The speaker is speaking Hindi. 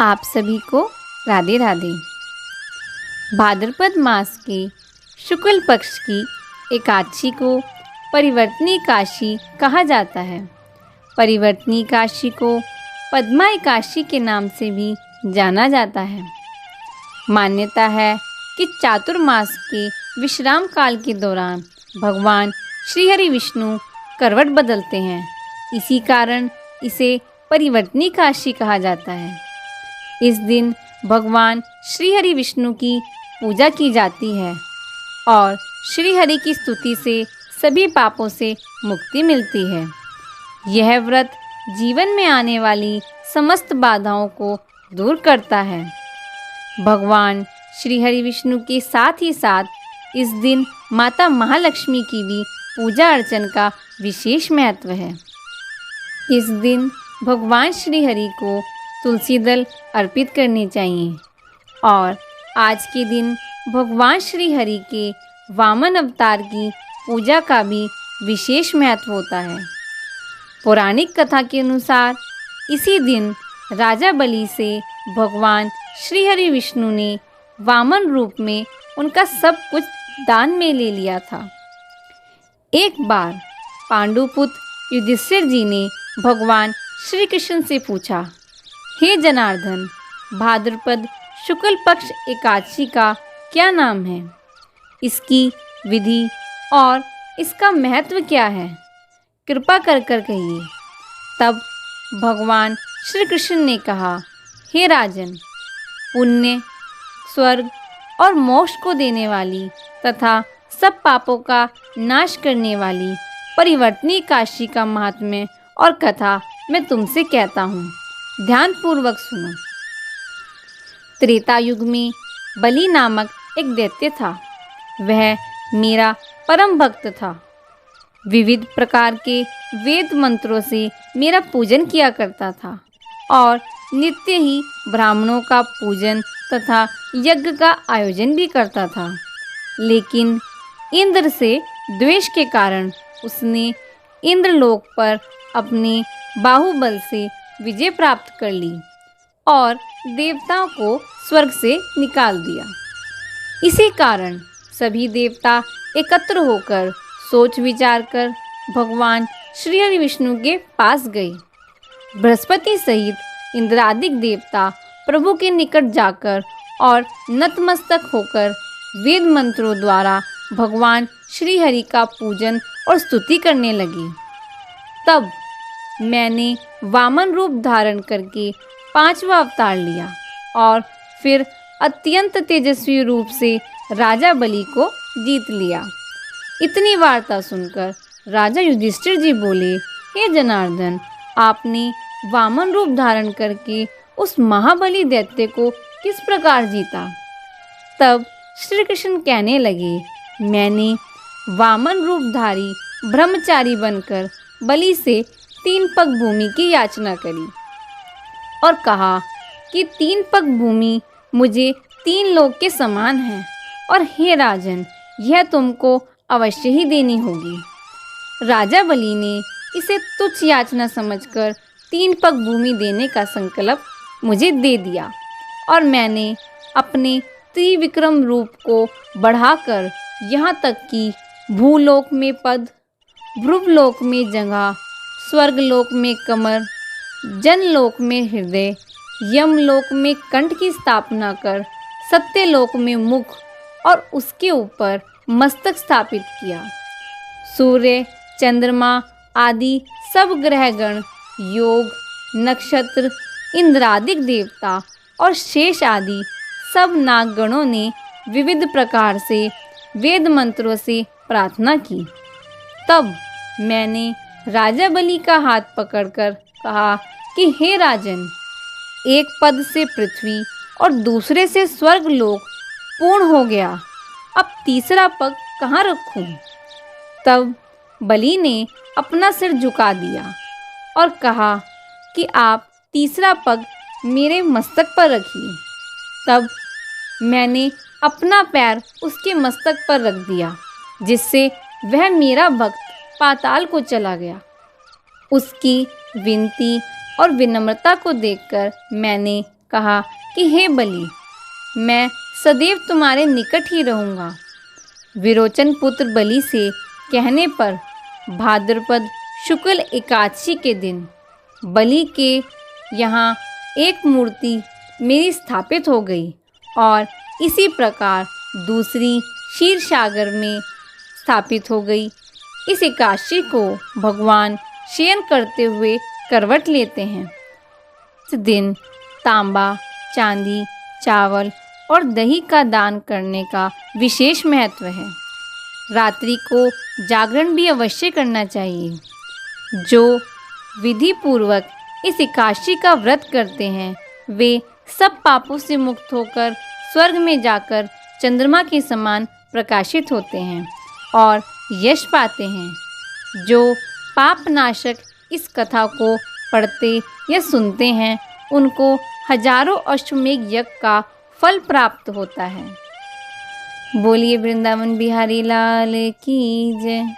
आप सभी को राधे राधे। भाद्रपद मास के शुक्ल पक्ष की एकादशी को परिवर्तनी एकादशी कहा जाता है। परिवर्तनी एकादशी को पद्मा एकादशी के नाम से भी जाना जाता है। मान्यता है कि चातुर्मास के विश्राम काल के दौरान भगवान श्री हरि विष्णु करवट बदलते हैं। इसी कारण इसे परिवर्तनी एकादशी कहा जाता है। इस दिन भगवान श्री हरि विष्णु की पूजा की जाती है और श्री हरि की स्तुति से सभी पापों से मुक्ति मिलती है। यह व्रत जीवन में आने वाली समस्त बाधाओं को दूर करता है। भगवान श्री हरि विष्णु के साथ ही साथ इस दिन माता महालक्ष्मी की भी पूजा अर्चन का विशेष महत्व है। इस दिन भगवान श्री हरि को तुलसी दल अर्पित करने चाहिए और आज के दिन भगवान श्री हरि के वामन अवतार की पूजा का भी विशेष महत्व होता है। पौराणिक कथा के अनुसार इसी दिन राजा बलि से भगवान श्री हरि विष्णु ने वामन रूप में उनका सब कुछ दान में ले लिया था। एक बार पांडुपुत्र युधिष्ठिर जी ने भगवान श्री कृष्ण से पूछा, हे जनार्दन, भाद्रपद शुक्ल पक्ष एकादशी का क्या नाम है? इसकी विधि और इसका महत्व क्या है? कृपा कर कहिए। तब भगवान श्री कृष्ण ने कहा, हे राजन, पुण्य, स्वर्ग और मोक्ष को देने वाली तथा सब पापों का नाश करने वाली परिवर्तनी एकादशी का महात्म्य और कथा मैं तुमसे कहता हूँ। ध्यानपूर्वक सुनो। त्रेता युग में बलि नामक एक दैत्य था। वह मेरा परम भक्त था। विविध प्रकार के वेद मंत्रों से मेरा पूजन किया करता था और नित्य ही ब्राह्मणों का पूजन तथा यज्ञ का आयोजन भी करता था। लेकिन इंद्र से द्वेष के कारण उसने इंद्रलोक पर अपने बाहुबल से विजय प्राप्त कर ली और देवताओं को स्वर्ग से निकाल दिया। इसी कारण सभी देवता एकत्र होकर सोच विचार कर भगवान श्री हरि विष्णु के पास गए। बृहस्पति सहित इंद्रादिक देवता प्रभु के निकट जाकर और नतमस्तक होकर वेद मंत्रों द्वारा भगवान श्री हरि का पूजन और स्तुति करने लगे। तब मैंने वामन रूप धारण करके 5वां अवतार लिया और फिर अत्यंत तेजस्वी रूप से राजा बलि को जीत लिया। इतनी वार्ता सुनकर राजा युधिष्ठिर जी बोले, हे जनार्दन, आपने वामन रूप धारण करके उस महाबली दैत्य को किस प्रकार जीता? तब श्री कृष्ण कहने लगे, मैंने वामन रूपधारी ब्रह्मचारी बनकर बलि से 3 पग भूमि की याचना करी और कहा कि 3 पग भूमि मुझे 3 लोक के समान है और हे राजन, यह तुमको अवश्य ही देनी होगी। राजा बलि ने इसे तुच्छ याचना समझकर 3 पग भूमि देने का संकल्प मुझे दे दिया और मैंने अपने त्रिविक्रम रूप को बढ़ाकर यहाँ तक कि भूलोक में पद, भ्रुवलोक में जगह, स्वर्गलोक में कमर, जनलोक में हृदय, यमलोक में कंठ की स्थापना कर सत्यलोक में मुख और उसके ऊपर मस्तक स्थापित किया। सूर्य, चंद्रमा आदि सब ग्रहगण, योग, नक्षत्र, इंद्रादिक देवता और शेष आदि सब नागगणों ने विविध प्रकार से वेद मंत्रों से प्रार्थना की। तब मैंने राजा बलि का हाथ पकड़कर कहा कि हे राजन, एक पद से पृथ्वी और दूसरे से स्वर्गलोक पूर्ण हो गया, अब तीसरा पग कहाँ रखूं? तब बलि ने अपना सिर झुका दिया और कहा कि आप तीसरा पग मेरे मस्तक पर रखिए। तब मैंने अपना पैर उसके मस्तक पर रख दिया, जिससे वह मेरा भक्त पाताल को चला गया। उसकी विनती और विनम्रता को देखकर मैंने कहा कि हे बलि, मैं सदैव तुम्हारे निकट ही रहूँगा। विरोचन पुत्र बलि से कहने पर भाद्रपद शुक्ल एकादशी के दिन बलि के यहाँ एक मूर्ति मेरी स्थापित हो गई और इसी प्रकार दूसरी क्षीरसागर में स्थापित हो गई। इस एकादशी को भगवान शयन करते हुए करवट लेते हैं। इस दिन तांबा, चांदी, चावल और दही का दान करने का विशेष महत्व है। रात्रि को जागरण भी अवश्य करना चाहिए। जो विधि पूर्वक इस एकादशी का व्रत करते हैं वे सब पापों से मुक्त होकर स्वर्ग में जाकर चंद्रमा के समान प्रकाशित होते हैं और यश पाते हैं। जो पापनाशक इस कथा को पढ़ते या सुनते हैं उनको हजारों अश्वमेघ यज्ञ का फल प्राप्त होता है। बोलिए वृंदावन बिहारी लाल की जय।